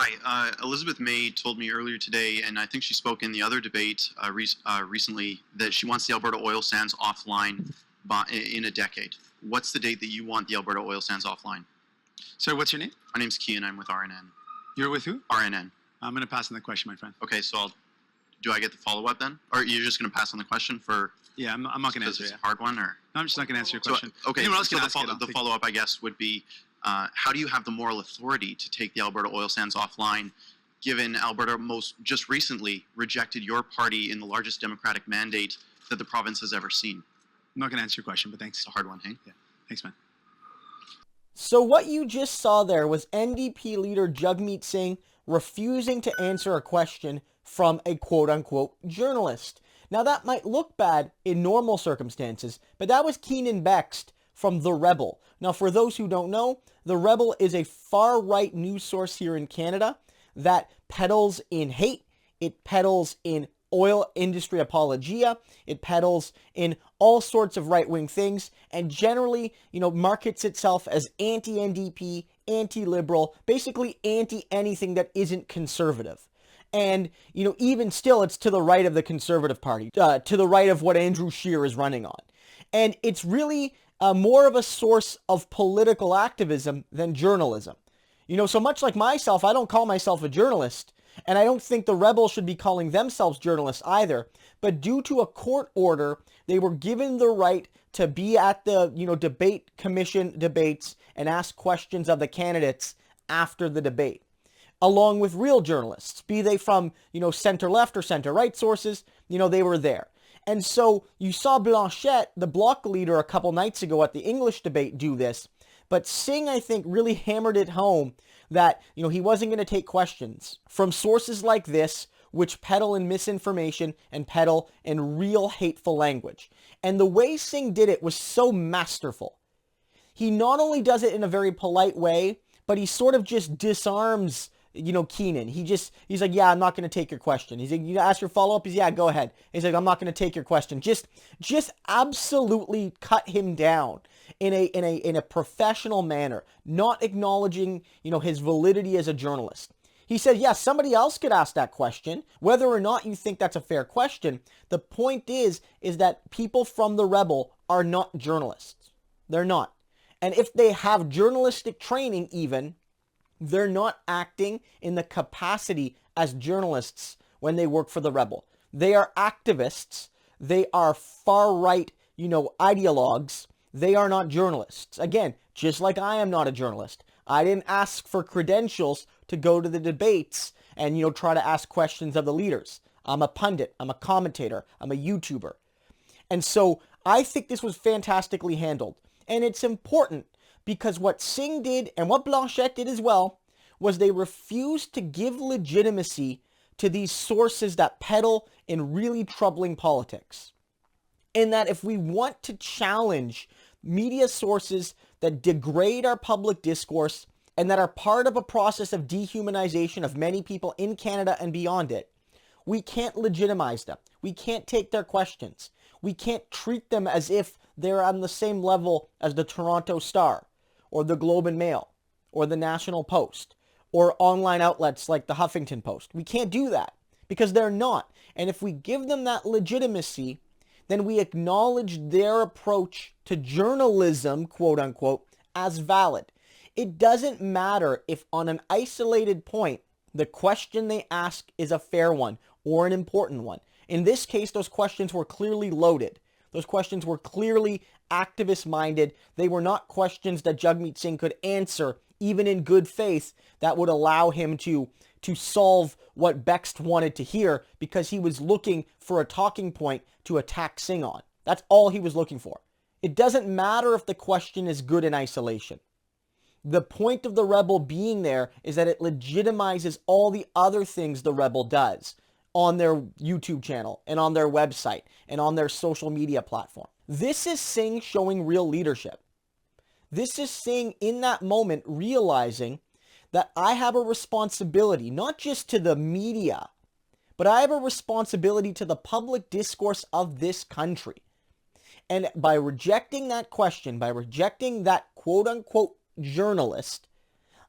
Hi, Elizabeth May told me earlier today, and I think she spoke in the other debate recently, that she wants the Alberta oil sands offline in a decade. What's the date that you want the Alberta oil sands offline? Sorry, what's your name? My name's Kian. I'm with RNN. You're with who? RNN. I'm going to pass on the question, my friend. Okay, so do I get the follow-up then? Or you're just going to pass on the question for... Yeah, I'm not going to answer it's it. a hard one, or... No, I'm just not going to answer your question. So, okay, Anyone else so can ask it. the follow-up, I guess, would be, how do you have the moral authority to take the Alberta oil sands offline, given Alberta just recently rejected your party in the largest democratic mandate that the province has ever seen? I'm not going to answer your question, but thanks. It's a hard one, hey? Yeah, thanks, man. So what you just saw there was NDP leader Jagmeet Singh refusing to answer a question from a quote-unquote journalist. Now that might look bad in normal circumstances, but that was Keenan Bext from The Rebel. Now for those who don't know, The Rebel is a far-right news source here in Canada that peddles in hate, it peddles in oil industry apologia, it peddles in all sorts of right-wing things, and generally, markets itself as anti-NDP, anti-liberal, basically anti-anything that isn't conservative. And, even still, it's to the right of the Conservative Party, to the right of what Andrew Scheer is running on. And it's really more of a source of political activism than journalism. So much like myself, I don't call myself a journalist, and I don't think the Rebels should be calling themselves journalists either. But due to a court order, they were given the right to be at the, debate commission debates and ask questions of the candidates after the debate, along with real journalists, be they from, center-left or center-right sources, they were there. And so you saw Blanchette, the Bloc leader, a couple nights ago at the English debate do this. But Singh, I think, really hammered it home that, he wasn't going to take questions from sources like this, which peddle in misinformation and peddle in real hateful language. And the way Singh did it was so masterful. He not only does it in a very polite way, but he sort of just disarms, Keenan. He's like, yeah, I'm not going to take your question. He's like, you ask your follow-up? He's, yeah, go ahead. He's like, I'm not going to take your question. Just absolutely cut him down in a professional manner, not acknowledging, his validity as a journalist. He said, yes, somebody else could ask that question, whether or not you think that's a fair question. The point is that people from the Rebel are not journalists. They're not. And if they have journalistic training even, they're not acting in the capacity as journalists when they work for the Rebel. They are activists. They are far-right, ideologues. They are not journalists. Again, just like I am not a journalist. I didn't ask for credentials to go to the debates and, try to ask questions of the leaders. I'm a pundit. I'm a commentator. I'm a YouTuber. And so I think this was fantastically handled. And it's important because what Singh did and what Blanchette did as well was they refused to give legitimacy to these sources that peddle in really troubling politics. And that if we want to challenge media sources that degrade our public discourse and that are part of a process of dehumanization of many people in Canada and beyond it, we can't legitimize them. We can't take their questions. We can't treat them as if they're on the same level as the Toronto Star or the Globe and Mail or the National Post or online outlets like the Huffington Post. We can't do that because they're not. And if we give them that legitimacy, then we acknowledge their approach to journalism, quote unquote, as valid. It doesn't matter if on an isolated point, the question they ask is a fair one or an important one. In this case, those questions were clearly loaded. Those questions were clearly activist-minded. They were not questions that Jagmeet Singh could answer, even in good faith, that would allow him to solve what Bext wanted to hear because he was looking for a talking point to attack Singh on. That's all he was looking for. It doesn't matter if the question is good in isolation. The point of the Rebel being there is that it legitimizes all the other things the Rebel does on their YouTube channel and on their website and on their social media platform. This is Singh showing real leadership. This is Singh in that moment realizing that I have a responsibility, not just to the media, but I have a responsibility to the public discourse of this country. And by rejecting that question, by rejecting that quote-unquote journalist,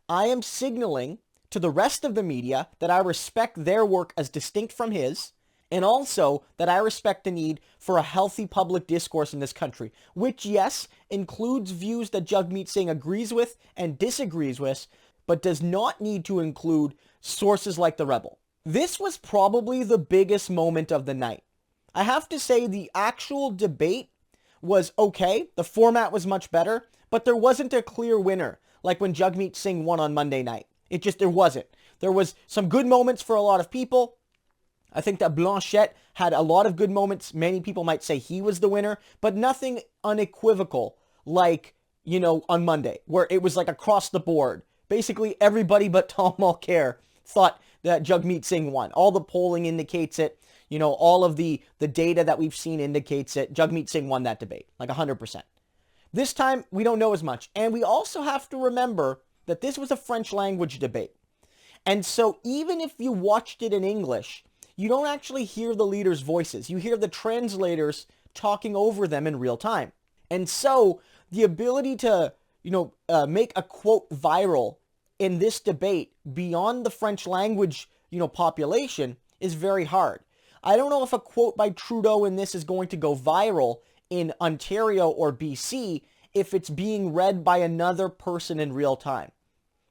I am signaling to the rest of the media that I respect their work as distinct from his, and also that I respect the need for a healthy public discourse in this country, which, yes, includes views that Jagmeet Singh agrees with and disagrees with, but does not need to include sources like The Rebel. This was probably the biggest moment of the night. I have to say the actual debate was okay. The format was much better, but there wasn't a clear winner like when Jagmeet Singh won on Monday night. There wasn't. There was some good moments for a lot of people. I think that Blanchette had a lot of good moments. Many people might say he was the winner, but nothing unequivocal like, on Monday, where it was like across the board. Basically, everybody but Tom Mulcair thought that Jagmeet Singh won. All the polling indicates it. All of the data that we've seen indicates it. Jagmeet Singh won that debate, like 100%. This time, we don't know as much. And we also have to remember that this was a French language debate. And so even if you watched it in English, you don't actually hear the leaders' voices. You hear the translators talking over them in real time. And so the ability to, make a quote viral in this debate beyond the French language, population is very hard. I don't know if a quote by Trudeau in this is going to go viral in Ontario or BC if it's being read by another person in real time.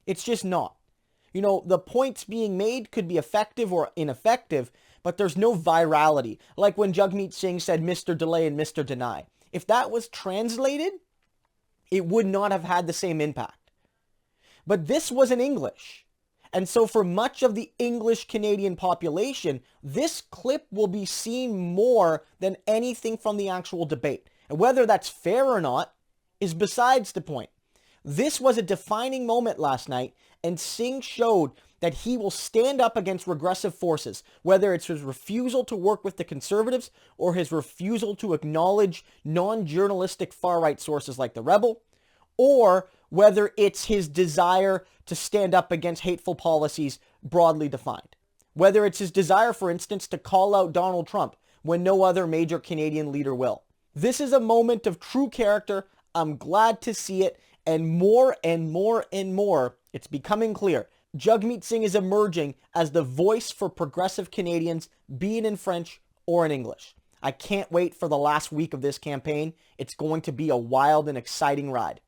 It's just not. The points being made could be effective or ineffective, but there's no virality. Like when Jagmeet Singh said Mr. Delay and Mr. Deny. If that was translated, it would not have had the same impact. But this was in English. And so for much of the English Canadian population, this clip will be seen more than anything from the actual debate. And whether that's fair or not is besides the point. This was a defining moment last night, and Singh showed that he will stand up against regressive forces, whether it's his refusal to work with the Conservatives or his refusal to acknowledge non-journalistic far-right sources like The Rebel, or whether it's his desire to stand up against hateful policies broadly defined. Whether it's his desire, for instance, to call out Donald Trump when no other major Canadian leader will. This is a moment of true character. I'm glad to see it. And more and more and more, it's becoming clear. Jagmeet Singh is emerging as the voice for progressive Canadians, be it in French or in English. I can't wait for the last week of this campaign. It's going to be a wild and exciting ride.